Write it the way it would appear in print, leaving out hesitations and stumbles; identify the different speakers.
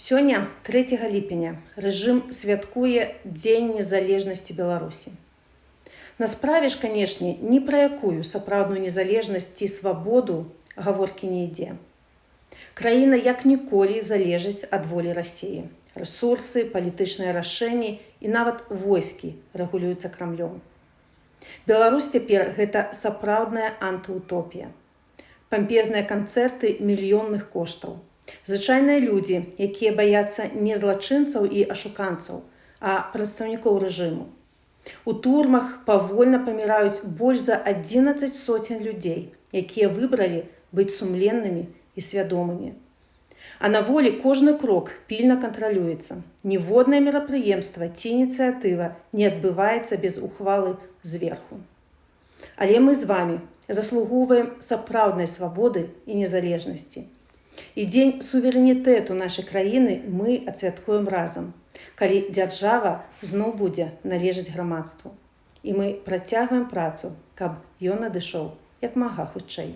Speaker 1: Сёння, 3 ліпеня, рэжым святкуе Дзень незалежнасці Беларусі. На справе ж, канешне, ні пра якую сапраўдную незалежнасць ці свабоду гаворкі не ідзе. Краіна як ніколі залежыць ад волі Расіі. Рэсурсы, палітычныя рашэнні і нават войскі рэгулююцца Крамлём. Беларусь цяпер гэта сапраўдная антыутопія. Пампезныя канцэрты мільённых коштаў. Звычайныя людзі, якія баяцца не злачынцаў і ашуканцаў, а прадстаўнікоў рэжыму. У турмах павольна паміраюць больш за 11 сотень людзей, якія выбралі быць сумленнымі і свядомымі. А на волі кожны крок пільна кантралюецца. Ніводнае мерапрыемства ці ініцыятыва не адбываецца без ухвалы зверху. Але мы з вамі заслугоўваем сапраўднай свабоды і незалежнасці. І дзень суверэнітэту нашай краіны мы адсвяткуем разам, калі дзяржава зноў будзе належаць грамадству. І мы працягваем працу, каб ён надышоў як мага хутчэй.